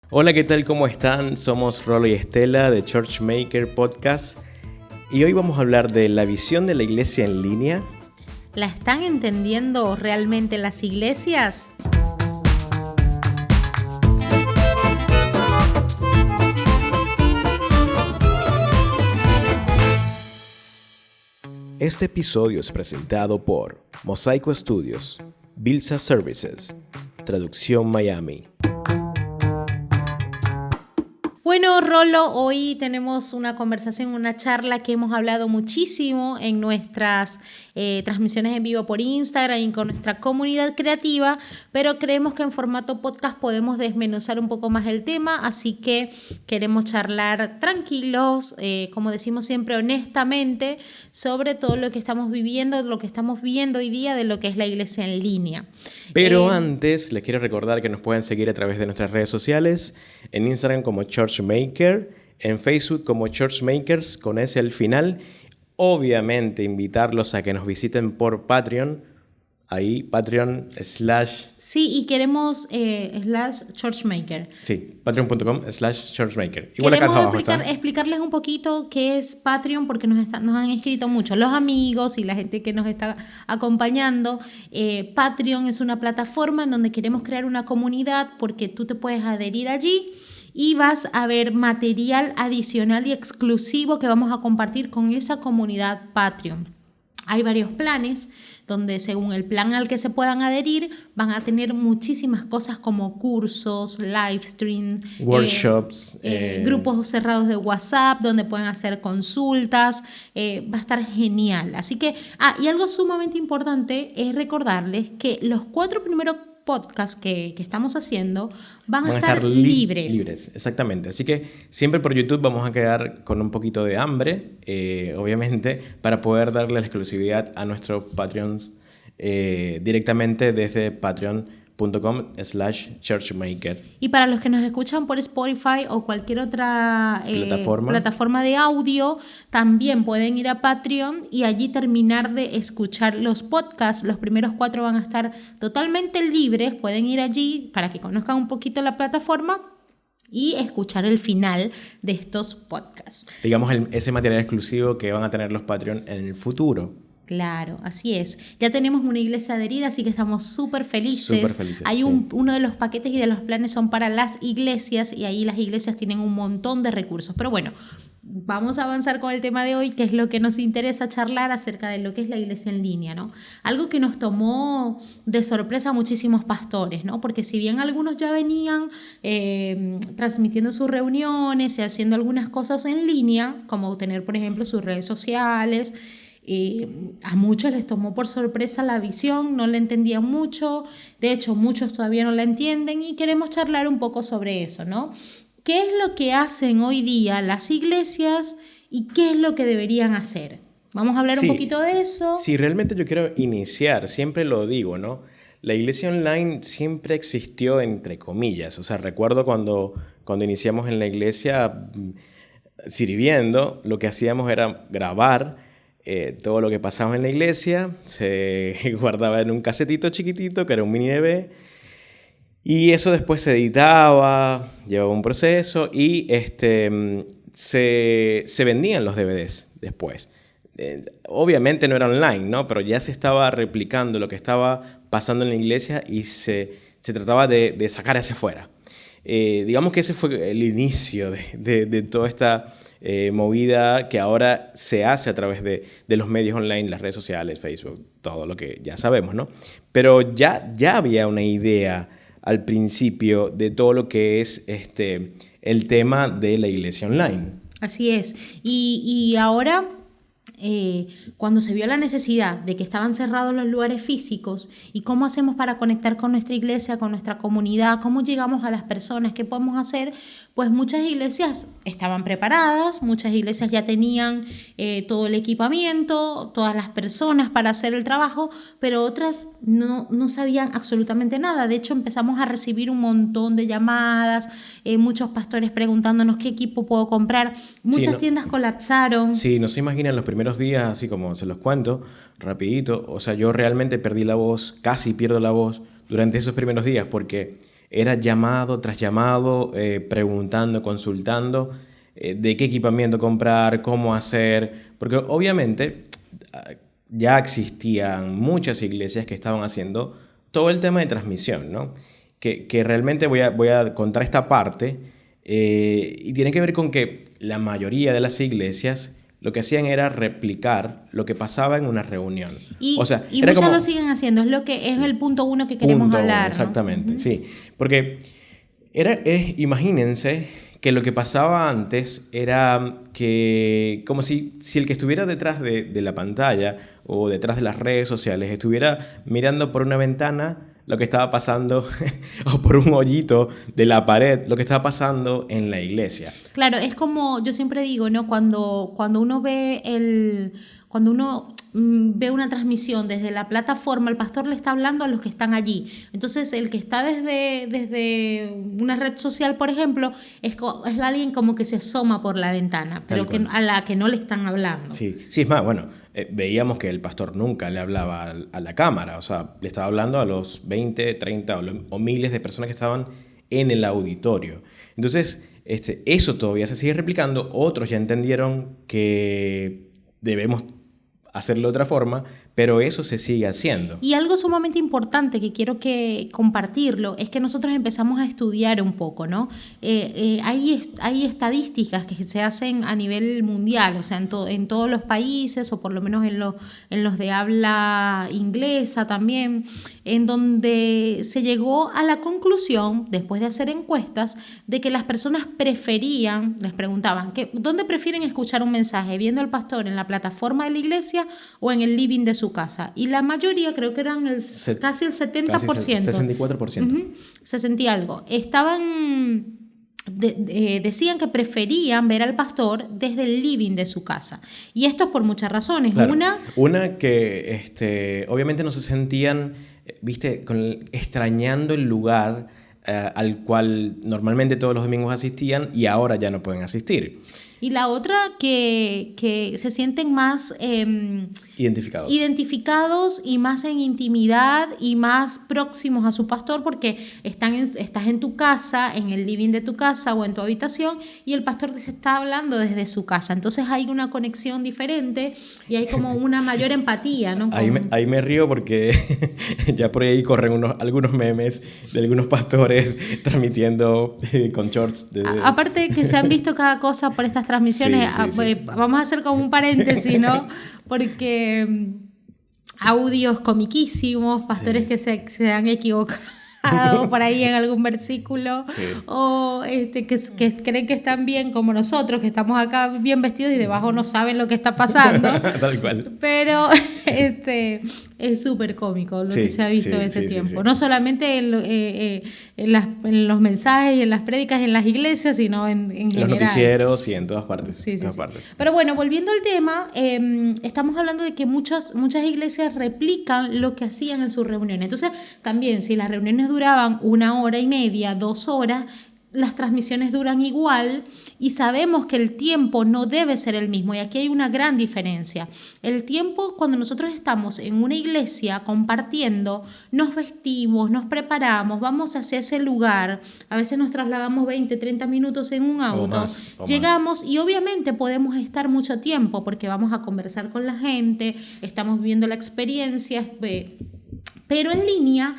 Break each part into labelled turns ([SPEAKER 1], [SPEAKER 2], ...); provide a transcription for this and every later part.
[SPEAKER 1] Hola, ¿qué tal? ¿Cómo están? Somos Rolo y Estela de Churchmaker Podcast y hoy vamos a hablar de la visión de la iglesia en línea.
[SPEAKER 2] ¿La están entendiendo realmente las iglesias?
[SPEAKER 1] Este episodio es presentado por Mosaico Studios, Bilsa Services, Traducción Miami.
[SPEAKER 2] Bueno, Rolo, hoy tenemos una conversación, una charla que hemos hablado muchísimo en nuestras transmisiones en vivo por Instagram y con nuestra comunidad creativa, pero creemos que en formato podcast podemos desmenuzar un poco más el tema, así que queremos charlar tranquilos, como decimos siempre, honestamente, sobre todo lo que estamos viviendo, lo que estamos viendo hoy día de lo que es la iglesia en línea.
[SPEAKER 1] Pero antes, les quiero recordar que nos pueden seguir a través de nuestras redes sociales, en Instagram como Churchmaker, en Facebook como Churchmakers con S al final. Obviamente, invitarlos a que nos visiten por Patreon, ahí Patreon /
[SPEAKER 2] Sí, y queremos /Churchmaker.
[SPEAKER 1] Sí, patreon.com/Churchmaker. Igual acá
[SPEAKER 2] Queremos
[SPEAKER 1] abajo está.
[SPEAKER 2] explicarles un poquito qué es Patreon porque nos han escrito mucho los amigos y la gente que nos está acompañando. Patreon es una plataforma en donde queremos crear una comunidad porque tú te puedes adherir allí y vas a ver material adicional y exclusivo que vamos a compartir con esa comunidad Patreon. Hay varios planes donde según el plan al que se puedan adherir van a tener muchísimas cosas como cursos, live streams,
[SPEAKER 1] workshops,
[SPEAKER 2] grupos cerrados de WhatsApp donde pueden hacer consultas. Va a estar genial. Así que, y algo sumamente importante es recordarles que los 4 primeros podcasts que estamos haciendo van a estar libres.
[SPEAKER 1] Exactamente. Así que siempre por YouTube vamos a quedar con un poquito de hambre, obviamente, para poder darle la exclusividad a nuestros Patreons directamente desde patreon.com/churchmaker.
[SPEAKER 2] Y para los que nos escuchan por Spotify o cualquier otra plataforma de audio, también pueden ir a Patreon y allí terminar de escuchar los podcasts. Los primeros 4 van a estar totalmente libres. Pueden ir allí para que conozcan un poquito la plataforma y escuchar el final de estos podcasts.
[SPEAKER 1] Digamos, ese material exclusivo que van a tener los Patreon en el futuro.
[SPEAKER 2] Claro, así es. Ya tenemos una iglesia adherida, así que estamos súper felices. Hay uno de los paquetes y de los planes son para las iglesias y ahí las iglesias tienen un montón de recursos. Pero bueno, vamos a avanzar con el tema de hoy, que es lo que nos interesa charlar acerca de lo que es la iglesia en línea, ¿no? Algo que nos tomó de sorpresa a muchísimos pastores, ¿no? Porque si bien algunos ya venían transmitiendo sus reuniones y haciendo algunas cosas en línea, como tener, por ejemplo, sus redes sociales, a muchos les tomó por sorpresa la visión, no la entendían mucho, de hecho muchos todavía no la entienden y queremos charlar un poco sobre eso, ¿no? ¿Qué es lo que hacen hoy día las iglesias y qué es lo que deberían hacer? Vamos a hablar un poquito de eso.
[SPEAKER 1] Sí, realmente yo quiero iniciar, siempre lo digo, ¿no? La iglesia online siempre existió entre comillas, o sea, recuerdo cuando iniciamos en la iglesia sirviendo, lo que hacíamos era grabar todo lo que pasaba en la iglesia, se guardaba en un casetito chiquitito que era un mini DV y eso después se editaba, llevaba un proceso y se vendían los DVDs después. Obviamente no era online, ¿no? Pero ya se estaba replicando lo que estaba pasando en la iglesia y se trataba de sacar hacia afuera. Digamos que ese fue el inicio de toda esta movida que ahora se hace a través de los medios online, las redes sociales, Facebook, todo lo que ya sabemos, ¿no? Pero ya había una idea al principio de todo lo que es el tema de la iglesia online.
[SPEAKER 2] Así es. Y ahora cuando se vio la necesidad de que estaban cerrados los lugares físicos y cómo hacemos para conectar con nuestra iglesia, con nuestra comunidad, cómo llegamos a las personas, qué podemos hacer, pues muchas iglesias estaban preparadas, muchas iglesias ya tenían todo el equipamiento, todas las personas para hacer el trabajo, pero otras no sabían absolutamente nada. De hecho, empezamos a recibir un montón de llamadas, muchos pastores preguntándonos qué equipo puedo comprar. Muchas tiendas colapsaron.
[SPEAKER 1] Sí, no se imaginan los primeros días, así como se los cuento, rapidito. O sea, yo realmente perdí la voz, casi pierdo la voz durante esos primeros días porque era llamado tras llamado, preguntando, consultando de qué equipamiento comprar, cómo hacer, porque obviamente ya existían muchas iglesias que estaban haciendo todo el tema de transmisión, ¿no? Que realmente voy a contar esta parte y tiene que ver con que la mayoría de las iglesias lo que hacían era replicar lo que pasaba en una reunión.
[SPEAKER 2] Y,
[SPEAKER 1] o sea,
[SPEAKER 2] y muchas lo siguen haciendo, es lo que sí, es el punto uno que queremos hablar.
[SPEAKER 1] Exactamente, ¿no? Sí, porque imagínense que lo que pasaba antes era que como si el que estuviera detrás de la pantalla o detrás de las redes sociales estuviera mirando por una ventana lo que estaba pasando o por un hoyito de la pared, lo que estaba pasando en la iglesia.
[SPEAKER 2] Claro, es como yo siempre digo, ¿no? Cuando uno ve cuando uno ve una transmisión desde la plataforma, el pastor le está hablando a los que están allí. Entonces, el que está desde una red social, por ejemplo, es alguien como que se asoma por la ventana, pero a la que no le están hablando.
[SPEAKER 1] Sí, es más, bueno, veíamos que el pastor nunca le hablaba a la cámara, o sea, le estaba hablando a los 20, 30 o miles de personas que estaban en el auditorio. Entonces, eso todavía se sigue replicando. Otros ya entendieron que debemos hacerlo de otra forma, pero eso se sigue haciendo.
[SPEAKER 2] Y algo sumamente importante que quiero compartirlo es que nosotros empezamos a estudiar un poco, ¿no? Hay estadísticas que se hacen a nivel mundial, o sea, en todos los países, o por lo menos en los de habla inglesa también, en donde se llegó a la conclusión, después de hacer encuestas, de que las personas les preguntaban, ¿dónde prefieren escuchar un mensaje? ¿Viendo al pastor en la plataforma de la iglesia o en el living de su casa? Y la mayoría, creo que eran casi el 70%.
[SPEAKER 1] Casi 64%.
[SPEAKER 2] 60 y algo. Decían que preferían ver al pastor desde el living de su casa. Y esto es por muchas razones.
[SPEAKER 1] Claro. Una que obviamente no se sentían, extrañando el lugar al cual normalmente todos los domingos asistían y ahora ya no pueden asistir.
[SPEAKER 2] Y la otra que se sienten más identificados y más en intimidad y más próximos a su pastor porque estás en tu casa, en el living de tu casa o en tu habitación y el pastor te está hablando desde su casa. Entonces hay una conexión diferente y hay como una mayor empatía, ¿no?
[SPEAKER 1] Ahí me río porque ya por ahí corren algunos memes de algunos pastores transmitiendo con shorts.
[SPEAKER 2] Aparte de que se han visto cada cosa por estas transmisiones, sí. Vamos a hacer como un paréntesis, ¿no? Porque audios comiquísimos, pastores que se han equivocado por ahí en algún versículo, o que creen que están bien como nosotros, que estamos acá bien vestidos y debajo no saben lo que está pasando.
[SPEAKER 1] Tal cual.
[SPEAKER 2] Pero es súper cómico lo que se ha visto en este tiempo. Sí. No solamente en los mensajes y en las prédicas en las iglesias, sino en general.
[SPEAKER 1] Los noticieros y en todas partes.
[SPEAKER 2] Sí. Pero bueno, volviendo al tema, estamos hablando de que muchas iglesias replican lo que hacían en sus reuniones. Entonces, también si las reuniones duraban 1 hora y media, 2 horas, las transmisiones duran igual y sabemos que el tiempo no debe ser el mismo y aquí hay una gran diferencia. El tiempo, cuando nosotros estamos en una iglesia compartiendo, nos vestimos, nos preparamos, vamos hacia ese lugar, a veces nos trasladamos 20, 30 minutos en un auto, llegamos y obviamente podemos estar mucho tiempo porque vamos a conversar con la gente, estamos viviendo la experiencia, pero en línea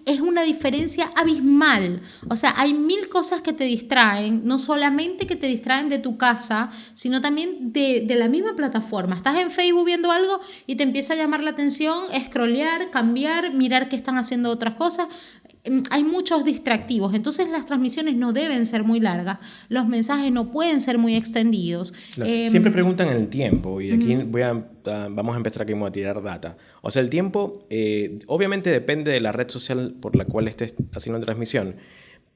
[SPEAKER 2] es una diferencia abismal. O sea, hay 1000 cosas que te distraen, no solamente que te distraen de tu casa, sino también de la misma plataforma. Estás en Facebook viendo algo y te empieza a llamar la atención, scrollear, cambiar, mirar que están haciendo otras cosas. Hay muchos distractivos, entonces las transmisiones no deben ser muy largas, los mensajes no pueden ser muy extendidos.
[SPEAKER 1] Siempre preguntan el tiempo y aquí vamos a empezar aquí a tirar data. O sea, el tiempo obviamente depende de la red social por la cual estés haciendo la transmisión,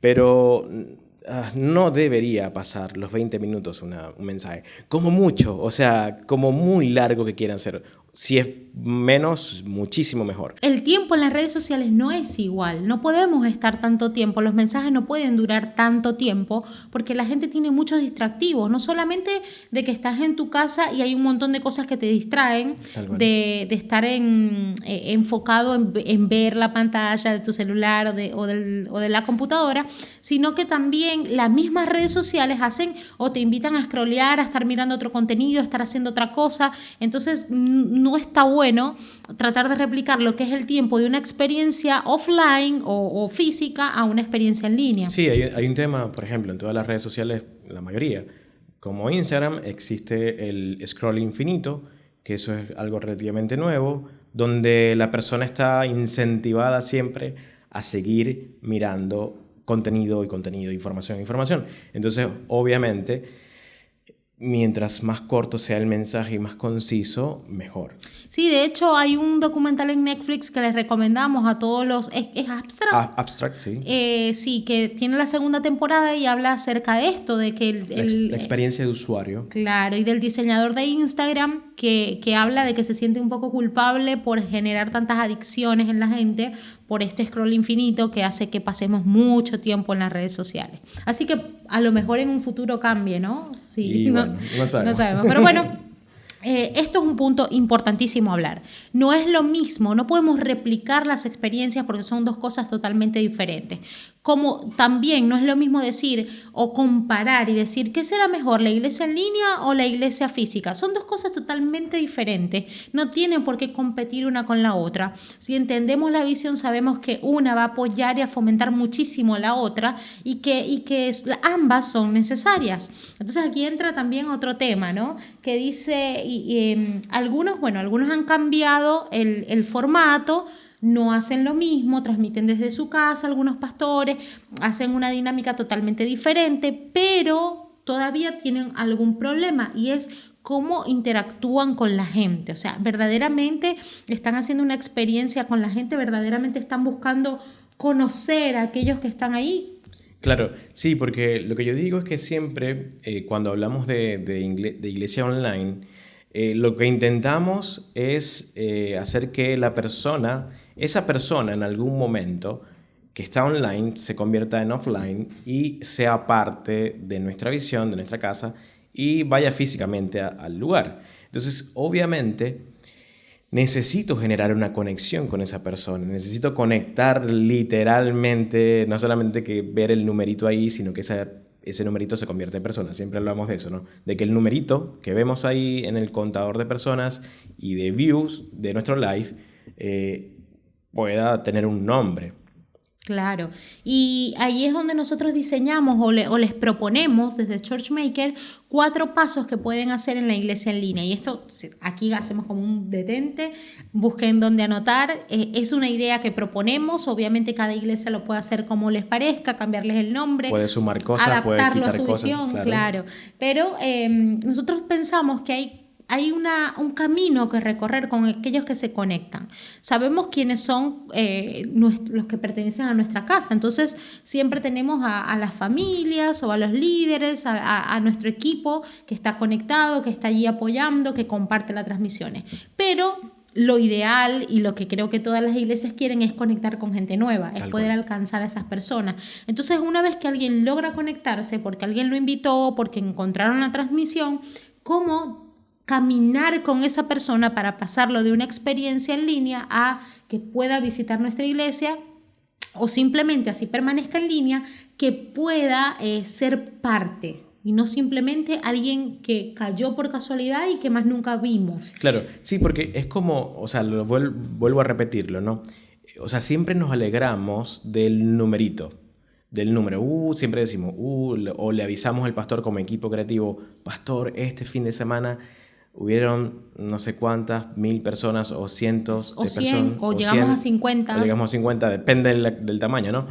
[SPEAKER 1] pero no debería pasar los 20 minutos un mensaje, como mucho, o sea, como muy largo que quieran ser. Si es menos, muchísimo mejor.
[SPEAKER 2] El tiempo en las redes sociales no es igual. No podemos estar tanto tiempo. Los mensajes no pueden durar tanto tiempo porque la gente tiene muchos distractivos. No solamente de que estás en tu casa y hay un montón de cosas que te distraen de estar enfocado en ver la pantalla de tu celular o de la computadora, sino que también las mismas redes sociales hacen o te invitan a scrollear, a estar mirando otro contenido, a estar haciendo otra cosa. Entonces no está bueno tratar de replicar lo que es el tiempo de una experiencia offline o física a una experiencia en línea.
[SPEAKER 1] Sí, hay un tema, por ejemplo, en todas las redes sociales, la mayoría, como Instagram, existe el scroll infinito, que eso es algo relativamente nuevo, donde la persona está incentivada siempre a seguir mirando contenido, información. Entonces, obviamente, mientras más corto sea el mensaje y más conciso, mejor.
[SPEAKER 2] Sí, de hecho hay un documental en Netflix que les recomendamos a todos los... Es Abstract.
[SPEAKER 1] Abstract, sí.
[SPEAKER 2] Sí, que tiene la segunda temporada y habla acerca de esto, de que...
[SPEAKER 1] La experiencia de usuario.
[SPEAKER 2] Claro, y del diseñador de Instagram que habla de que se siente un poco culpable por generar tantas adicciones en la gente, por este scroll infinito que hace que pasemos mucho tiempo en las redes sociales. Así que a lo mejor en un futuro cambie, ¿no? Sí,
[SPEAKER 1] y bueno, no sabemos.
[SPEAKER 2] Pero bueno, esto es un punto importantísimo a hablar. No es lo mismo, no podemos replicar las experiencias porque son dos cosas totalmente diferentes. Como también no es lo mismo decir o comparar y decir ¿qué será mejor, la iglesia en línea o la iglesia física? Son dos cosas totalmente diferentes, no tienen por qué competir una con la otra. Si entendemos la visión, sabemos que una va a apoyar y a fomentar muchísimo a la otra y que ambas son necesarias. Entonces aquí entra también otro tema, ¿no? Que dice, algunos han cambiado el formato, no hacen lo mismo, transmiten desde su casa, algunos pastores hacen una dinámica totalmente diferente, pero todavía tienen algún problema y es cómo interactúan con la gente. O sea, verdaderamente están haciendo una experiencia con la gente, verdaderamente están buscando conocer a aquellos que están ahí.
[SPEAKER 1] Claro, sí, porque lo que yo digo es que siempre cuando hablamos de iglesia online, lo que intentamos es hacer que esa persona en algún momento que está online se convierta en offline y sea parte de nuestra visión, de nuestra casa y vaya físicamente al lugar. Entonces, obviamente, necesito generar una conexión con esa persona, necesito conectar literalmente, no solamente que ver el numerito ahí, sino que ese numerito se convierte en persona. Siempre hablamos de eso, ¿no? De que el numerito que vemos ahí en el contador de personas y de views de nuestro live pueda tener un nombre.
[SPEAKER 2] Claro, y ahí es donde nosotros diseñamos o les proponemos desde Churchmaker 4 pasos que pueden hacer en la iglesia en línea. Y esto, aquí hacemos como un detente, busquen dónde anotar. Es una idea que proponemos, obviamente cada iglesia lo puede hacer como les parezca, cambiarles el nombre.
[SPEAKER 1] Puede sumar cosas,
[SPEAKER 2] adaptarlo
[SPEAKER 1] puede quitar
[SPEAKER 2] a su
[SPEAKER 1] cosas,
[SPEAKER 2] visión, claro. Pero nosotros pensamos que hay un camino que recorrer con aquellos que se conectan. Sabemos quiénes son los que pertenecen a nuestra casa, entonces siempre tenemos a las familias o a los líderes, a nuestro equipo que está conectado, que está allí apoyando, que comparte las transmisiones. Pero lo ideal y lo que creo que todas las iglesias quieren es conectar con gente nueva, es poder alcanzar a esas personas. Entonces, una vez que alguien logra conectarse, porque alguien lo invitó, porque encontraron la transmisión, ¿cómo caminar con esa persona para pasarlo de una experiencia en línea a que pueda visitar nuestra iglesia o simplemente así permanezca en línea, que pueda ser parte y no simplemente alguien que cayó por casualidad y que más nunca vimos?
[SPEAKER 1] Claro, sí, porque es como, o sea, vuelvo a repetirlo, ¿no? O sea, siempre nos alegramos del numerito, del número. Siempre decimos, o le avisamos al pastor como equipo creativo, pastor, este fin de semana hubieron no sé cuántas, 1000 personas o cientos de
[SPEAKER 2] 100,
[SPEAKER 1] personas.
[SPEAKER 2] o llegamos a 50.
[SPEAKER 1] O llegamos a 50, depende del tamaño, ¿no?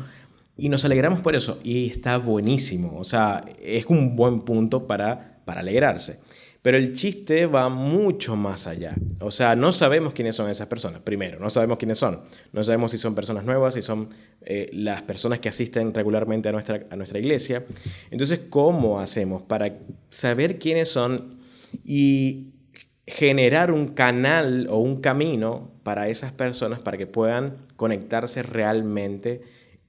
[SPEAKER 1] Y nos alegramos por eso. Y está buenísimo. O sea, es un buen punto para alegrarse. Pero el chiste va mucho más allá. O sea, no sabemos quiénes son esas personas. Primero, no sabemos quiénes son. No sabemos si son personas nuevas, si son las personas que asisten regularmente a nuestra iglesia. Entonces, ¿cómo hacemos para saber quiénes son y generar un canal o un camino para esas personas para que puedan conectarse realmente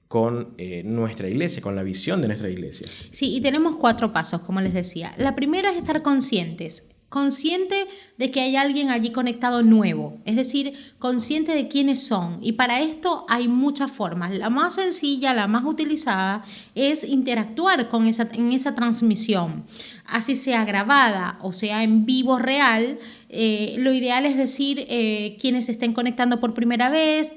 [SPEAKER 1] con nuestra iglesia, con la visión de nuestra iglesia.
[SPEAKER 2] Sí, y tenemos 4 pasos, como les decía. La primera es estar consciente de que hay alguien allí conectado nuevo, es decir, consciente de quiénes son. Y para esto hay muchas formas. La más sencilla, la más utilizada, es interactuar en esa transmisión. Así sea grabada o sea en vivo real, lo ideal es decir quienes se estén conectando por primera vez,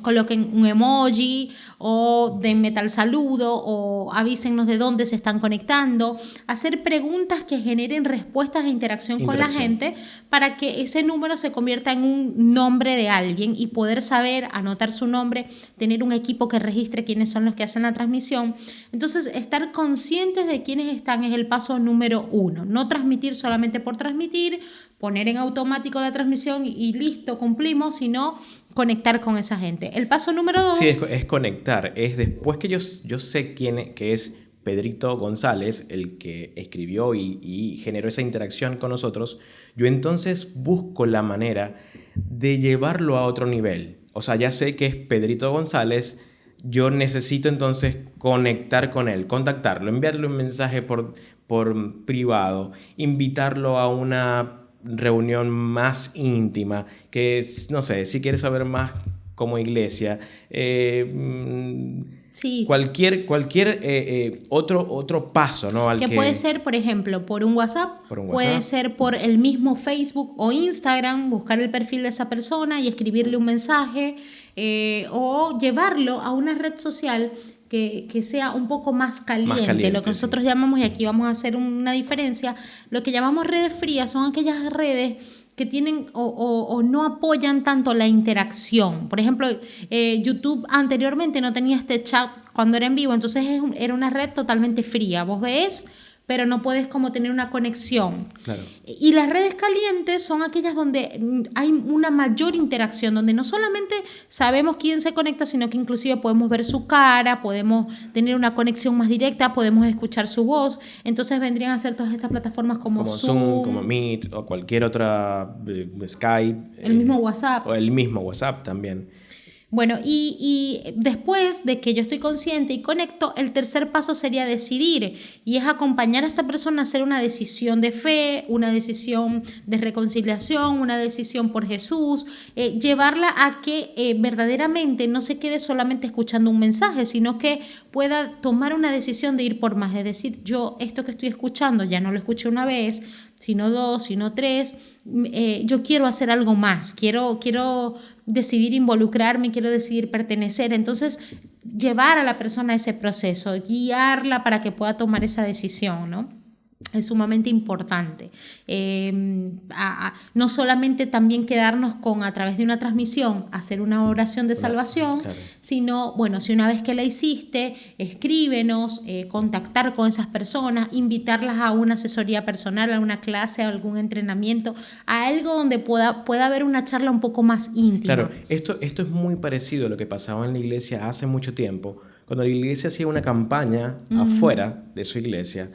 [SPEAKER 2] coloquen un emoji o denme tal saludo o avísennos de dónde se están conectando, hacer preguntas que generen respuestas e interacción con la gente para que ese número se convierta en un nombre de alguien y poder saber, anotar su nombre, tener un equipo que registre quiénes son los que hacen la transmisión. Entonces, estar conscientes de quiénes están es el paso número 1. No transmitir solamente por transmitir, poner en automático la transmisión y listo, cumplimos, sino conectar con esa gente. El paso número 2...
[SPEAKER 1] Sí, es conectar. Es después que yo sé que es Pedrito González, el que escribió y generó esa interacción con nosotros, yo entonces busco la manera de llevarlo a otro nivel. O sea, ya sé que es Pedrito González, yo necesito entonces conectar con él, contactarlo, enviarle un mensaje por privado, invitarlo a una reunión más íntima, que no sé, si quieres saber más como iglesia, sí. cualquier otro paso, ¿no?
[SPEAKER 2] Que puede ser, por ejemplo, por un WhatsApp, puede ser por el mismo Facebook o Instagram, buscar el perfil de esa persona y escribirle un mensaje, o llevarlo a una red social que sea un poco más caliente, lo que nosotros llamamos, y aquí vamos a hacer una diferencia, lo que llamamos redes frías son aquellas redes que tienen o no apoyan tanto la interacción. Por ejemplo, YouTube anteriormente no tenía este chat cuando era en vivo, entonces era una red totalmente fría. Vos ves, pero no puedes como tener una conexión.
[SPEAKER 1] Claro.
[SPEAKER 2] Y las redes calientes son aquellas donde hay una mayor interacción, donde no solamente sabemos quién se conecta, sino que inclusive podemos ver su cara, podemos tener una conexión más directa, podemos escuchar su voz. Entonces vendrían a ser todas estas plataformas como Zoom,
[SPEAKER 1] como Meet o cualquier otra, Skype.
[SPEAKER 2] El mismo WhatsApp.
[SPEAKER 1] O el mismo WhatsApp también.
[SPEAKER 2] Bueno, y después de que yo estoy consciente y conecto, el tercer paso sería decidir, y es acompañar a esta persona a hacer una decisión de fe, una decisión de reconciliación, una decisión por Jesús, llevarla a que verdaderamente no se quede solamente escuchando un mensaje, sino que pueda tomar una decisión de ir por más, es decir, yo esto que estoy escuchando ya no lo escuché una vez, sino 2, sino 3, yo quiero hacer algo más, quiero decidir involucrarme, quiero decidir pertenecer. Entonces, llevar a la persona a ese proceso, guiarla para que pueda tomar esa decisión, ¿no? Es sumamente importante. No solamente también quedarnos con, a través de una transmisión, hacer una oración de salvación, claro, sino, bueno, si una vez que la hiciste, escríbenos, contactar con esas personas, invitarlas a una asesoría personal, a una clase, a algún entrenamiento, a algo donde pueda haber una charla un poco más íntima.
[SPEAKER 1] Claro, esto es muy parecido a lo que pasaba en la iglesia hace mucho tiempo, cuando la iglesia hacía una campaña afuera de su iglesia.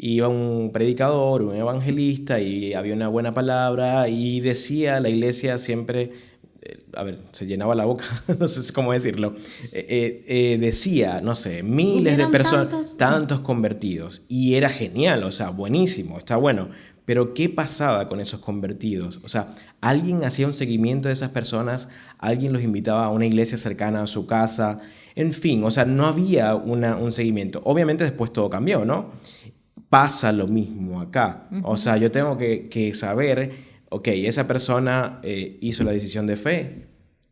[SPEAKER 1] Iba un predicador, un evangelista y había una buena palabra y decía, la iglesia siempre, se llenaba la boca, no sé cómo decirlo, decía, no sé, miles de personas, tantos convertidos, y era genial, o sea, buenísimo, está bueno, pero ¿qué pasaba con esos convertidos? O sea, alguien hacía un seguimiento de esas personas, alguien los invitaba a una iglesia cercana a su casa, en fin, o sea, no había un seguimiento. Obviamente después todo cambió, ¿no? Pasa lo mismo acá. O sea, yo tengo que saber, ok, esa persona hizo la decisión de fe.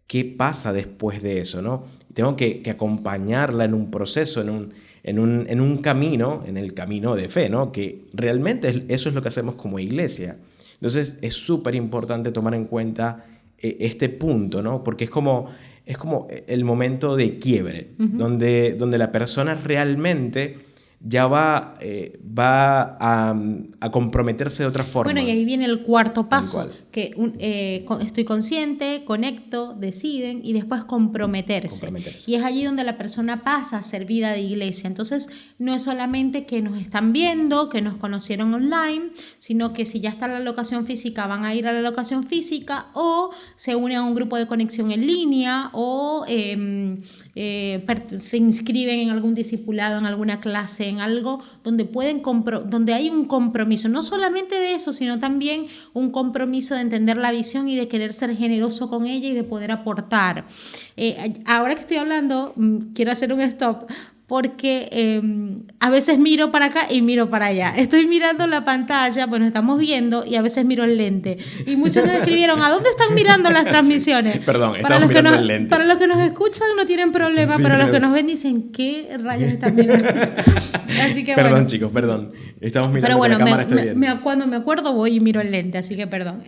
[SPEAKER 1] ¿Qué pasa después de eso, no? Tengo que acompañarla en un proceso, en un camino, en el camino de fe, ¿no? Que realmente eso es lo que hacemos como iglesia. Entonces, es súper importante tomar en cuenta este punto, ¿no? Porque es como el momento de quiebre, donde la persona realmente ya va a comprometerse de otra forma.
[SPEAKER 2] Bueno, y ahí viene el cuarto paso, que estoy consciente, conecto, deciden y después comprometerse. Y es allí donde la persona pasa a ser vida de iglesia. Entonces, no es solamente que nos están viendo, que nos conocieron online, sino que si ya está la locación física, van a ir a la locación física o se unen a un grupo de conexión en línea o se inscriben en algún discipulado, en alguna clase, en algo donde hay un compromiso, no solamente de eso, sino también un compromiso de entender la visión y de querer ser generoso con ella y de poder aportar. Ahora que estoy hablando, quiero hacer un stop, porque a veces miro para acá y miro para allá. Estoy mirando la pantalla, pues nos estamos viendo, y a veces miro el lente. Y muchos nos escribieron, ¿a dónde están mirando las transmisiones?
[SPEAKER 1] Sí, perdón, estamos mirando el lente.
[SPEAKER 2] Para los que nos escuchan no tienen problema, sí, pero los que nos ven dicen, ¿qué rayos están mirando? Así que
[SPEAKER 1] perdón, chicos, perdón. Estamos mirando, pero bueno, la cámara está bien.
[SPEAKER 2] Cuando me acuerdo voy y miro el lente, así que perdón.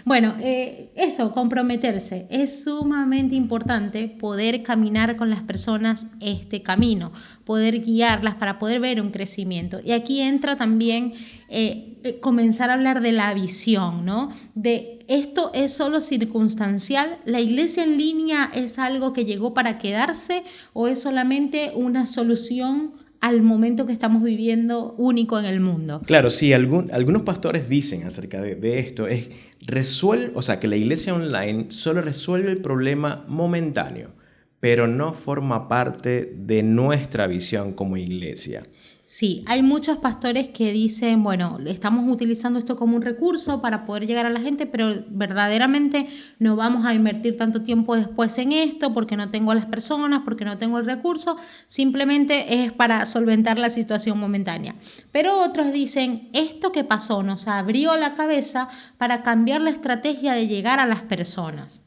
[SPEAKER 2] Bueno, eso, comprometerse. Es sumamente importante poder caminar con las personas este camino, poder guiarlas para poder ver un crecimiento. Y aquí entra también comenzar a hablar de la visión, ¿no? De esto es solo circunstancial, la iglesia en línea es algo que llegó para quedarse o es solamente una solución al momento que estamos viviendo único en el mundo.
[SPEAKER 1] Claro, sí, algunos pastores dicen acerca de esto, que la iglesia online solo resuelve el problema momentáneo, pero no forma parte de nuestra visión como iglesia.
[SPEAKER 2] Sí, hay muchos pastores que dicen, bueno, estamos utilizando esto como un recurso para poder llegar a la gente, pero verdaderamente no vamos a invertir tanto tiempo después en esto porque no tengo a las personas, porque no tengo el recurso, simplemente es para solventar la situación momentánea. Pero otros dicen, esto que pasó nos abrió la cabeza para cambiar la estrategia de llegar a las personas.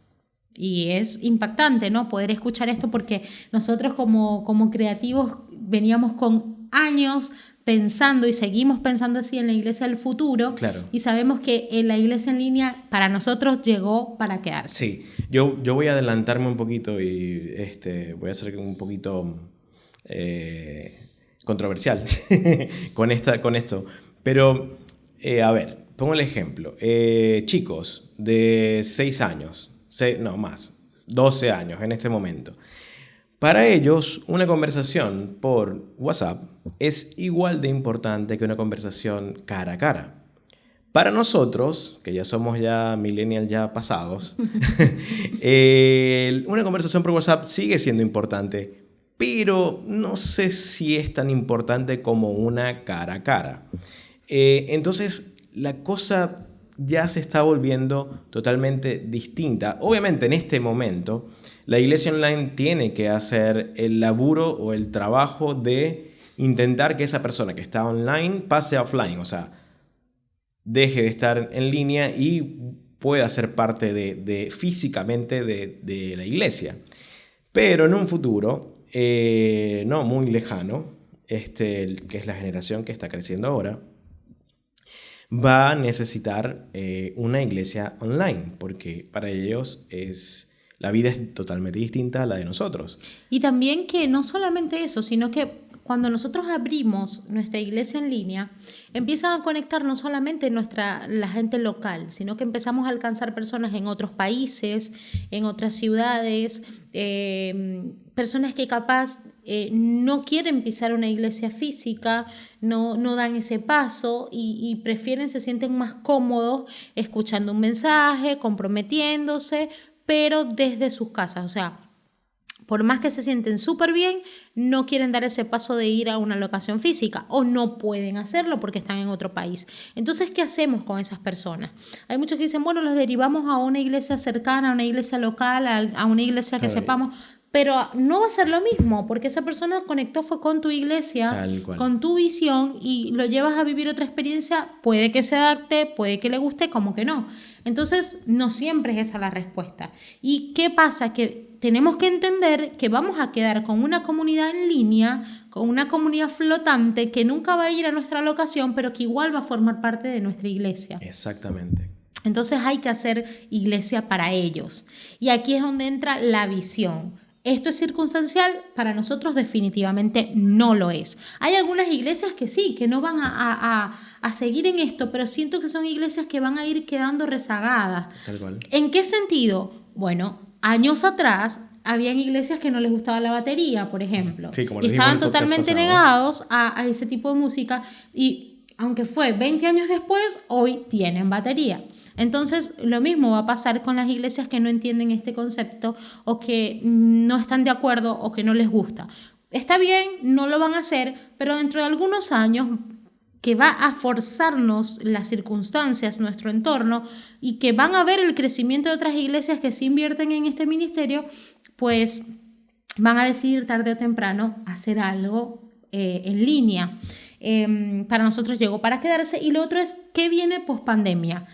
[SPEAKER 2] Y es impactante, ¿no? Poder escuchar esto porque nosotros como creativos veníamos con años pensando y seguimos pensando así en la iglesia del futuro.
[SPEAKER 1] Claro.
[SPEAKER 2] Y sabemos que la iglesia en línea para nosotros llegó para quedarse.
[SPEAKER 1] Sí, yo voy a adelantarme un poquito y voy a ser un poquito controversial con esto. Pero, a ver, pongo el ejemplo. Chicos de 6 años, 12 años en este momento. Para ellos, una conversación por WhatsApp es igual de importante que una conversación cara a cara. Para nosotros, que ya somos millennials ya pasados, una conversación por WhatsApp sigue siendo importante, pero no sé si es tan importante como una cara a cara. Entonces, la cosa ya se está volviendo totalmente distinta. Obviamente, en este momento, la iglesia online tiene que hacer el laburo o el trabajo de intentar que esa persona que está online pase a offline, o sea, deje de estar en línea y pueda ser parte físicamente de la iglesia. Pero en un futuro, no muy lejano, que es la generación que está creciendo ahora, va a necesitar una iglesia online, porque para ellos la vida es totalmente distinta a la de nosotros.
[SPEAKER 2] Y también que no solamente eso, sino que cuando nosotros abrimos nuestra iglesia en línea, empiezan a conectar no solamente la gente local, sino que empezamos a alcanzar personas en otros países, en otras ciudades, personas que capaz no quieren pisar una iglesia física, no dan ese paso y prefieren, se sienten más cómodos escuchando un mensaje, comprometiéndose, pero desde sus casas, o sea, por más que se sienten súper bien, no quieren dar ese paso de ir a una locación física o no pueden hacerlo porque están en otro país. Entonces, ¿qué hacemos con esas personas? Hay muchos que dicen, bueno, los derivamos a una iglesia cercana, a una iglesia local, a una iglesia que sepamos, pero no va a ser lo mismo porque esa persona conectó fue con tu iglesia, con tu visión y lo llevas a vivir otra experiencia, puede que se adapte, puede que le guste, como que no. Entonces, no siempre es esa la respuesta. ¿Y qué pasa? Que tenemos que entender que vamos a quedar con una comunidad en línea, con una comunidad flotante que nunca va a ir a nuestra locación, pero que igual va a formar parte de nuestra iglesia.
[SPEAKER 1] Exactamente.
[SPEAKER 2] Entonces hay que hacer iglesia para ellos. Y aquí es donde entra la visión. ¿Esto es circunstancial? Para nosotros definitivamente no lo es. Hay algunas iglesias que sí, que no van a seguir en esto, pero siento que son iglesias que van a ir quedando rezagadas.
[SPEAKER 1] Tal cual.
[SPEAKER 2] ¿En qué sentido? Bueno, años atrás habían iglesias que no les gustaba la batería, por ejemplo,
[SPEAKER 1] Sí, como
[SPEAKER 2] y
[SPEAKER 1] les dijimos en
[SPEAKER 2] estaban
[SPEAKER 1] el podcast
[SPEAKER 2] totalmente
[SPEAKER 1] pasado.
[SPEAKER 2] negados a ese tipo de música, y aunque fue 20 años después, hoy tienen batería. Entonces, lo mismo va a pasar con las iglesias que no entienden este concepto o que no están de acuerdo o que no les gusta. Está bien, no lo van a hacer, pero dentro de algunos años que va a forzarnos las circunstancias, nuestro entorno, y que van a ver el crecimiento de otras iglesias que sí invierten en este ministerio, pues van a decidir tarde o temprano hacer algo en línea. Para nosotros llegó para quedarse. Y lo otro es, ¿qué viene pospandemia?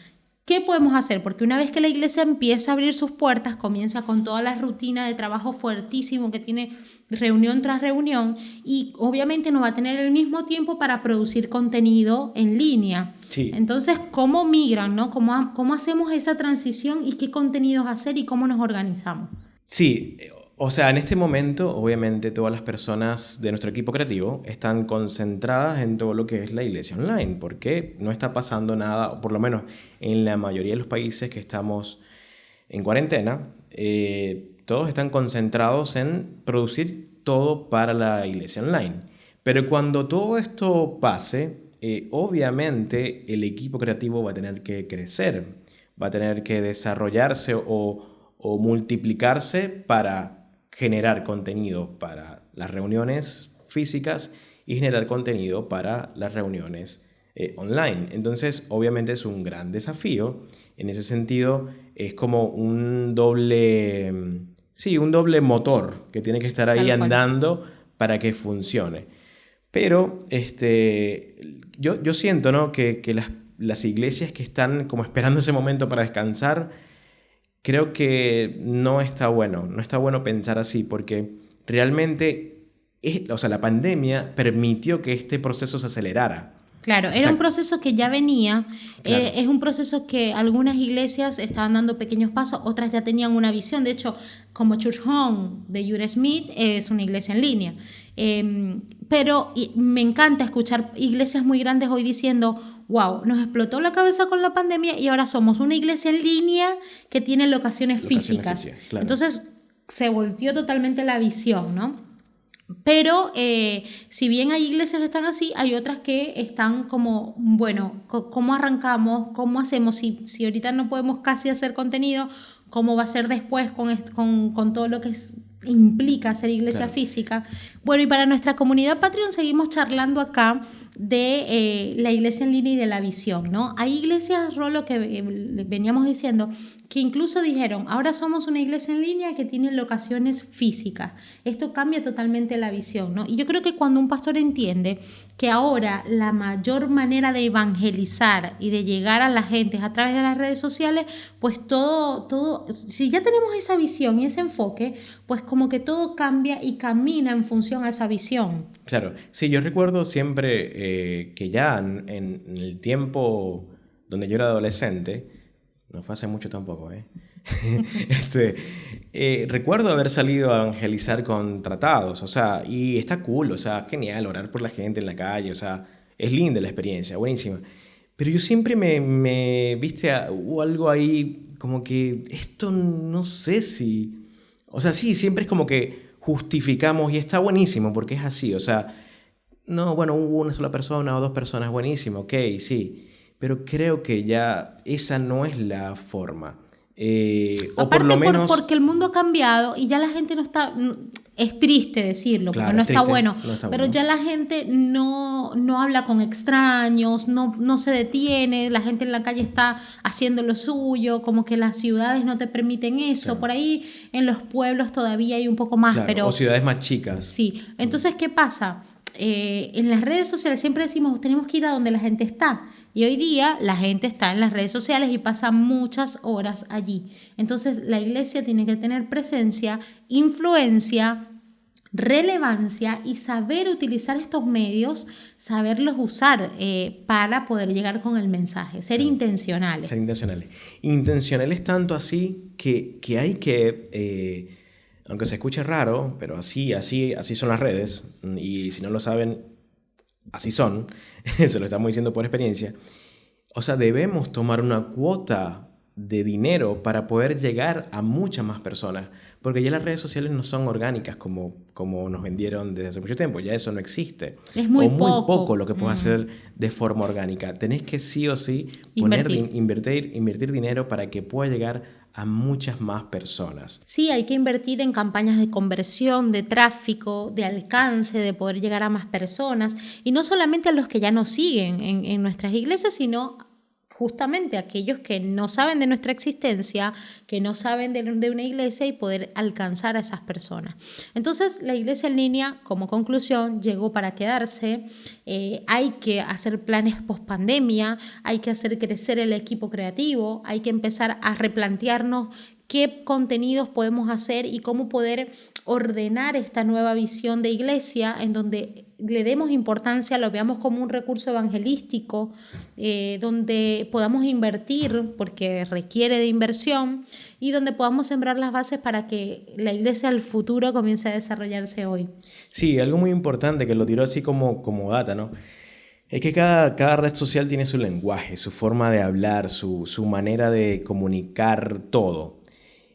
[SPEAKER 2] ¿Qué podemos hacer? Porque una vez que la iglesia empieza a abrir sus puertas, comienza con toda la rutina de trabajo fuertísimo que tiene reunión tras reunión, y obviamente no va a tener el mismo tiempo para producir contenido en línea.
[SPEAKER 1] Sí.
[SPEAKER 2] Entonces, ¿cómo migran, no? ¿Cómo hacemos esa transición y qué contenidos hacer y cómo nos organizamos?
[SPEAKER 1] Sí, o sea, en este momento, obviamente, todas las personas de nuestro equipo creativo están concentradas en todo lo que es la iglesia online, porque no está pasando nada, o por lo menos en la mayoría de los países que estamos en cuarentena, todos están concentrados en producir todo para la iglesia online. Pero cuando todo esto pase, obviamente el equipo creativo va a tener que crecer, va a tener que desarrollarse o multiplicarse para generar contenido para las reuniones físicas y generar contenido para las reuniones online. Entonces, obviamente es un gran desafío. En ese sentido, es como un doble motor que tiene que estar ahí andando para que funcione. Pero yo siento, ¿no?, que las iglesias que están como esperando ese momento para descansar, creo que no está bueno pensar así, porque realmente la pandemia permitió que este proceso se acelerara.
[SPEAKER 2] Claro, era un proceso que ya venía, claro. Es un proceso que algunas iglesias estaban dando pequeños pasos, otras ya tenían una visión. De hecho, como Church Home de Jure Smith es una iglesia en línea. Pero me encanta escuchar iglesias muy grandes hoy diciendo, wow, nos explotó la cabeza con la pandemia y ahora somos una iglesia en línea que tiene locaciones físicas. Claro. Entonces se volteó totalmente la visión, ¿no? Pero si bien hay iglesias que están así, hay otras que están como, bueno, ¿cómo arrancamos? ¿Cómo hacemos? Si ahorita no podemos casi hacer contenido, ¿cómo va a ser después con todo lo que implica hacer iglesia física? Bueno, y para nuestra comunidad Patreon seguimos charlando acá de la iglesia en línea y de la visión, ¿no? Hay iglesias, Rolo, que veníamos diciendo, que incluso dijeron, ahora somos una iglesia en línea que tiene locaciones físicas. Esto cambia totalmente la visión, ¿no? Y yo creo que cuando un pastor entiende que ahora la mayor manera de evangelizar y de llegar a la gente es a través de las redes sociales, pues todo, si ya tenemos esa visión y ese enfoque, pues como que todo cambia y camina en función a esa visión.
[SPEAKER 1] Claro, sí, yo recuerdo siempre que ya en el tiempo donde yo era adolescente, no fue hace mucho tampoco, recuerdo haber salido a evangelizar con tratados, o sea, y está cool, o sea, genial orar por la gente en la calle, o sea, es linda la experiencia, buenísima. Pero yo siempre viste, hubo algo ahí como que esto no sé si... O sea, sí, siempre es como que justificamos y está buenísimo porque es así, o sea, no, bueno, hubo una sola persona o dos personas, buenísimo, ok, sí. Pero creo que ya esa no es la forma. O por lo menos...
[SPEAKER 2] porque el mundo ha cambiado y ya la gente no está... Es triste decirlo, claro, porque no está bueno, pero ya la gente no habla con extraños, no se detiene, la gente en la calle está haciendo lo suyo, como que las ciudades no te permiten eso. Claro. Por ahí en los pueblos todavía hay un poco más,
[SPEAKER 1] claro,
[SPEAKER 2] pero...
[SPEAKER 1] O ciudades más chicas.
[SPEAKER 2] Sí, entonces, ¿qué pasa? En las redes sociales siempre decimos, tenemos que ir a donde la gente está. Y hoy día la gente está en las redes sociales y pasa muchas horas allí. Entonces la iglesia tiene que tener presencia, influencia, relevancia y saber utilizar estos medios, saberlos usar para poder llegar con el mensaje, ser intencionales.
[SPEAKER 1] Ser intencionales. Intencionales tanto así que hay que aunque se escuche raro, pero así son las redes, y si no lo saben, así son, se lo estamos diciendo por experiencia. O sea, debemos tomar una cuota de dinero para poder llegar a muchas más personas, porque ya las redes sociales no son orgánicas como nos vendieron desde hace mucho tiempo, ya eso no existe.
[SPEAKER 2] Es muy
[SPEAKER 1] poco lo que puedes hacer de forma orgánica. Tenés que sí o sí invertir dinero para que pueda llegar a muchas más personas.
[SPEAKER 2] Sí, hay que invertir en campañas de conversión, de tráfico, de alcance, de poder llegar a más personas, y no solamente a los que ya nos siguen en nuestras iglesias, sino justamente aquellos que no saben de nuestra existencia, que no saben de una iglesia, y poder alcanzar a esas personas. Entonces, la iglesia en línea, como conclusión, llegó para quedarse. Hay que hacer planes post-pandemia, hay que hacer crecer el equipo creativo, hay que empezar a replantearnos qué contenidos podemos hacer y cómo poder ordenar esta nueva visión de iglesia en donde le demos importancia, lo veamos como un recurso evangelístico, donde podamos invertir, porque requiere de inversión, y donde podamos sembrar las bases para que la iglesia del futuro comience a desarrollarse hoy.
[SPEAKER 1] Sí, algo muy importante que lo tiró así como data, ¿no? Es que cada red social tiene su lenguaje, su forma de hablar, su manera de comunicar todo.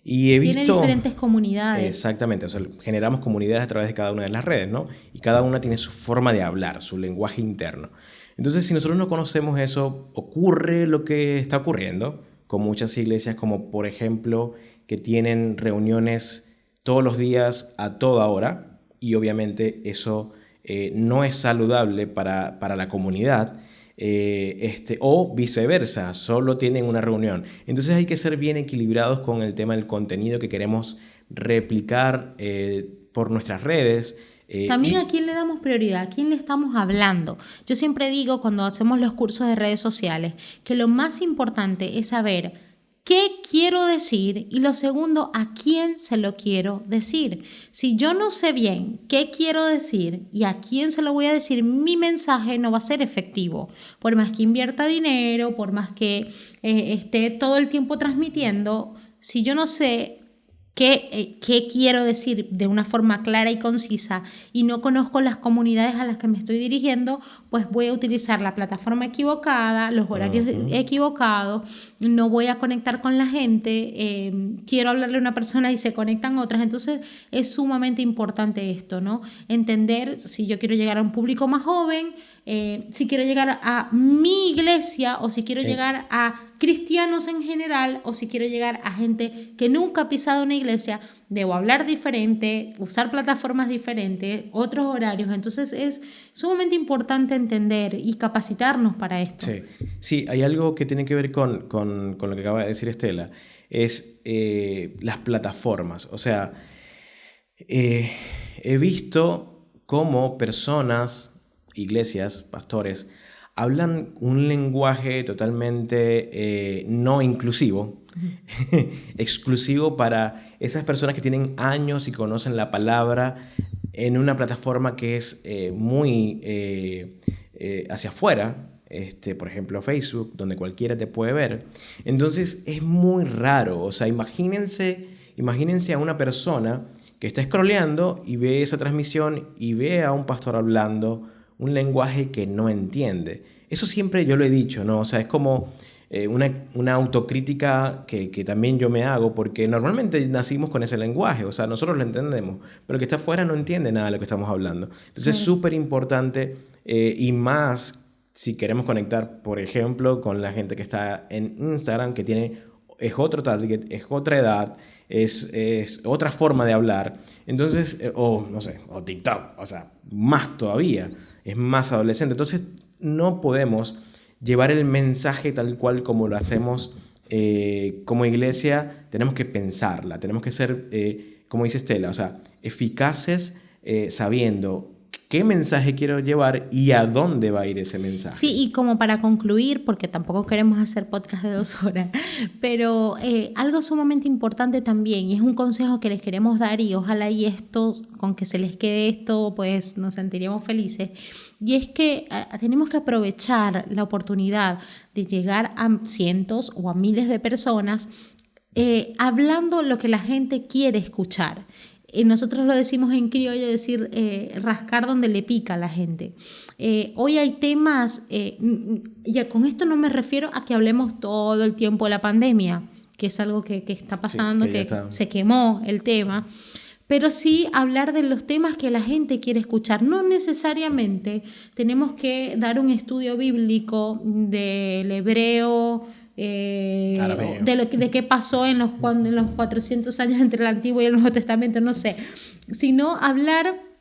[SPEAKER 1] Y
[SPEAKER 2] tiene diferentes comunidades.
[SPEAKER 1] Exactamente, o sea, generamos comunidades a través de cada una de las redes, ¿no? Y cada una tiene su forma de hablar, su lenguaje interno. Entonces, si nosotros no conocemos eso, ocurre lo que está ocurriendo con muchas iglesias, como por ejemplo, que tienen reuniones todos los días a toda hora, y obviamente eso no es saludable para la comunidad. O viceversa, solo tienen una reunión. Entonces hay que ser bien equilibrados con el tema del contenido que queremos replicar por nuestras redes.
[SPEAKER 2] También a quién le damos prioridad, a quién le estamos hablando. Yo siempre digo cuando hacemos los cursos de redes sociales que lo más importante es saber qué quiero decir, y lo segundo, a quién se lo quiero decir. Si yo no sé bien qué quiero decir y a quién se lo voy a decir, mi mensaje no va a ser efectivo. Por más que invierta dinero, por más que esté todo el tiempo transmitiendo, si yo no sé qué quiero decir de una forma clara y concisa y no conozco las comunidades a las que me estoy dirigiendo, pues voy a utilizar la plataforma equivocada, los horarios equivocados, no voy a conectar con la gente, quiero hablarle a una persona y se conectan otras. Entonces es sumamente importante esto, ¿no? Entender si yo quiero llegar a un público más joven, si quiero llegar a mi iglesia, o si quiero llegar a cristianos en general, o si quiero llegar a gente que nunca ha pisado una iglesia. Debo hablar diferente, usar plataformas diferentes, otros horarios. Entonces es sumamente importante entender y capacitarnos para esto.
[SPEAKER 1] Sí, hay algo que tiene que ver con lo que acaba de decir Estela, es las plataformas. O sea, he visto cómo personas, iglesias, pastores, hablan un lenguaje totalmente no inclusivo, exclusivo para esas personas que tienen años y conocen la palabra en una plataforma que es muy hacia afuera, por ejemplo Facebook, donde cualquiera te puede ver. Entonces es muy raro. O sea, imagínense a una persona que está scrolleando y ve esa transmisión y ve a un pastor hablando un lenguaje que no entiende. Eso siempre yo lo he dicho, ¿no? O sea, es como una autocrítica que también yo me hago, porque normalmente nacimos con ese lenguaje, o sea, nosotros lo entendemos, pero el que está afuera no entiende nada de lo que estamos hablando. Entonces es súper importante, y más si queremos conectar, por ejemplo, con la gente que está en Instagram, que es otro target, es otra edad, es otra forma de hablar. Entonces, o TikTok, o sea, más todavía, es más adolescente. Entonces no podemos llevar el mensaje tal cual como lo hacemos como iglesia. Tenemos que pensarla, tenemos que ser, como dice Estela, o sea, eficaces, sabiendo qué mensaje quiero llevar y a dónde va a ir ese mensaje.
[SPEAKER 2] Sí, y como para concluir, porque tampoco queremos hacer podcast de 2 horas, pero algo sumamente importante también, y es un consejo que les queremos dar, y ojalá y esto, con que se les quede esto, pues nos sentiríamos felices, y es que tenemos que aprovechar la oportunidad de llegar a cientos o a miles de personas hablando lo que la gente quiere escuchar. nosotros lo decimos en criollo, decir rascar donde le pica a la gente. Hoy hay temas, y con esto no me refiero a que hablemos todo el tiempo de la pandemia, que es algo que está pasando, sí, que se quemó el tema, pero sí hablar de los temas que la gente quiere escuchar. No necesariamente tenemos que dar un estudio bíblico del hebreo, de qué pasó en los 400 años entre el Antiguo y el Nuevo Testamento, no sé, sino hablar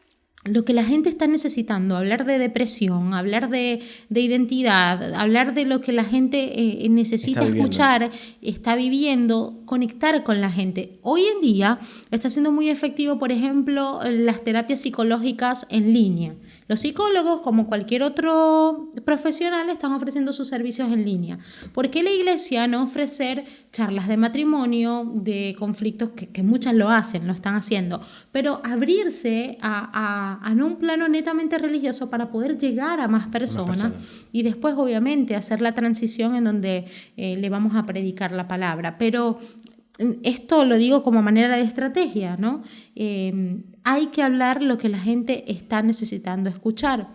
[SPEAKER 2] lo que la gente está necesitando, hablar de depresión, hablar de identidad, hablar de lo que la gente necesita escuchar, está viviendo, conectar con la gente. Hoy en día está siendo muy efectivo, por ejemplo, las terapias psicológicas en línea. Los psicólogos, como cualquier otro profesional, están ofreciendo sus servicios en línea. ¿Por qué la iglesia no ofrecer charlas de matrimonio, de conflictos, que muchas lo hacen, lo están haciendo, pero abrirse a no un plano netamente religioso para poder llegar a más personas y después, obviamente, hacer la transición en donde le vamos a predicar la palabra? Pero esto lo digo como manera de estrategia, ¿no? Hay que hablar lo que la gente está necesitando escuchar.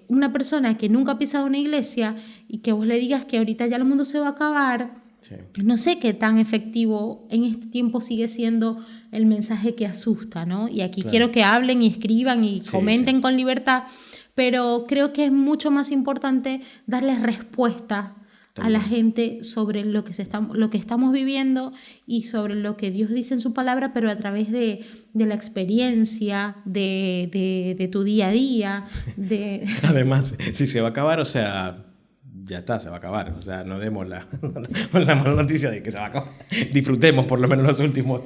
[SPEAKER 2] Una persona que nunca ha pisado una iglesia y que vos le digas que ahorita ya el mundo se va a acabar, sí, no sé qué tan efectivo en este tiempo sigue siendo el mensaje que asusta, ¿no? Y aquí quiero que hablen y escriban y comenten con libertad, pero creo que es mucho más importante darles respuesta a la gente sobre lo que estamos viviendo y sobre lo que Dios dice en su palabra, pero a través de la experiencia, de tu día a día.
[SPEAKER 1] Además, si se va a acabar, o sea, ya está, se va a acabar. O sea, no demos la mala noticia de que se va a acabar. Disfrutemos por lo menos los últimos.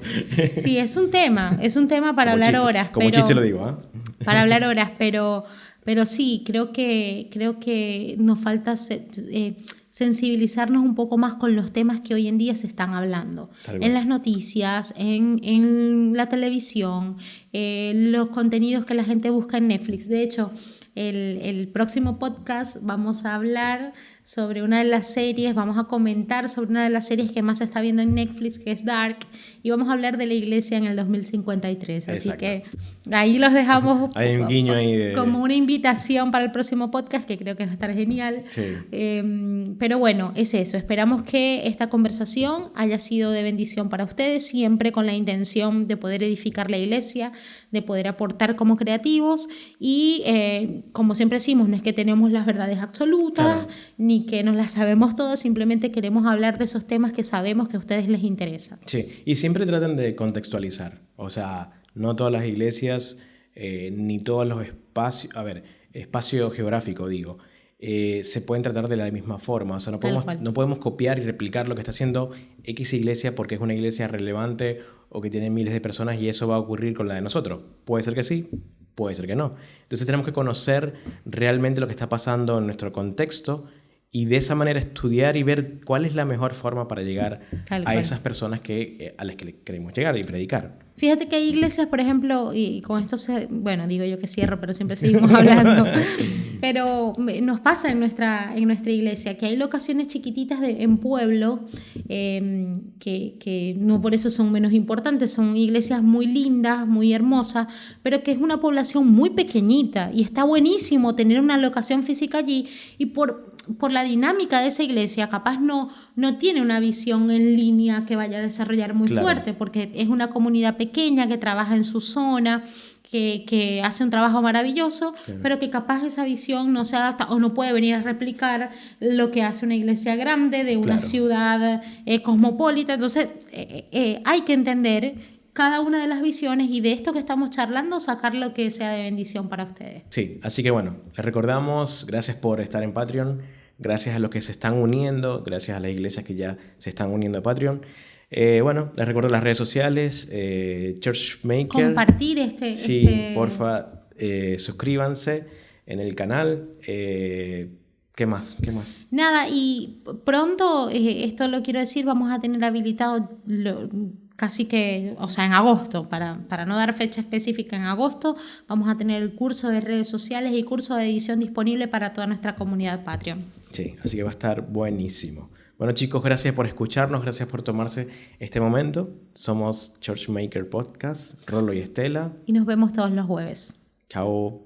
[SPEAKER 2] Sí, es un tema para hablar horas.
[SPEAKER 1] Como chiste lo digo, ¿eh?
[SPEAKER 2] Para hablar horas, pero sí, creo que nos falta sensibilizarnos un poco más con los temas que hoy en día se están hablando. En las noticias, en la televisión, los contenidos que la gente busca en Netflix. De hecho, el próximo podcast vamos a hablar sobre una de las series, vamos a comentar sobre una de las series que más se está viendo en Netflix, que es Dark, y vamos a hablar de la iglesia en el 2053. Así que ahí los dejamos.
[SPEAKER 1] Hay un guiño ahí
[SPEAKER 2] como una invitación para el próximo podcast, que creo que va a estar genial. Sí. Pero bueno, es eso. Esperamos que esta conversación haya sido de bendición para ustedes, siempre con la intención de poder edificar la iglesia, de poder aportar como creativos y como siempre decimos, no es que tenemos las verdades absolutas, ni que nos las sabemos todas, simplemente queremos hablar de esos temas que sabemos que a ustedes les interesan.
[SPEAKER 1] Sí, y siempre tratan de contextualizar, o sea, no todas las iglesias, ni todos los espacios, espacio geográfico digo, se pueden tratar de la misma forma, o sea, no podemos copiar y replicar lo que está haciendo X iglesia porque es una iglesia relevante o que tiene miles de personas y eso va a ocurrir con la de nosotros. Puede ser que sí, puede ser que no. Entonces tenemos que conocer realmente lo que está pasando en nuestro contexto y de esa manera estudiar y ver cuál es la mejor forma para llegar a esas personas a las que queremos llegar y predicar.
[SPEAKER 2] Fíjate que hay iglesias, por ejemplo, y con esto digo yo que cierro, pero siempre seguimos hablando, pero nos pasa en nuestra iglesia que hay locaciones chiquititas en pueblo que no por eso son menos importantes, son iglesias muy lindas, muy hermosas, pero que es una población muy pequeñita y está buenísimo tener una locación física allí y por la dinámica de esa iglesia capaz no tiene una visión en línea que vaya a desarrollar muy fuerte porque es una comunidad pequeña que trabaja en su zona, que hace un trabajo maravilloso, pero que capaz esa visión no se adapta o no puede venir a replicar lo que hace una iglesia grande de una ciudad cosmopolita. Entonces hay que entender cada una de las visiones y de esto que estamos charlando sacar lo que sea de bendición para ustedes.
[SPEAKER 1] Sí, así que bueno, les recordamos, gracias por estar en Patreon, gracias a los que se están uniendo, gracias a las iglesias que ya se están uniendo a Patreon. Les recuerdo las redes sociales, Churchmaker.
[SPEAKER 2] Compartir
[SPEAKER 1] Sí, porfa, suscríbanse en el canal. ¿Qué más?
[SPEAKER 2] Nada, y pronto, esto lo quiero decir, vamos a tener habilitado casi que, o sea, en agosto, para no dar fecha específica, en agosto vamos a tener el curso de redes sociales y curso de edición disponible para toda nuestra comunidad Patreon.
[SPEAKER 1] Sí, así que va a estar buenísimo. Bueno, chicos, gracias por escucharnos, gracias por tomarse este momento. Somos Churchmaker Podcast, Rolo y Estela.
[SPEAKER 2] Y nos vemos todos los jueves.
[SPEAKER 1] Chao.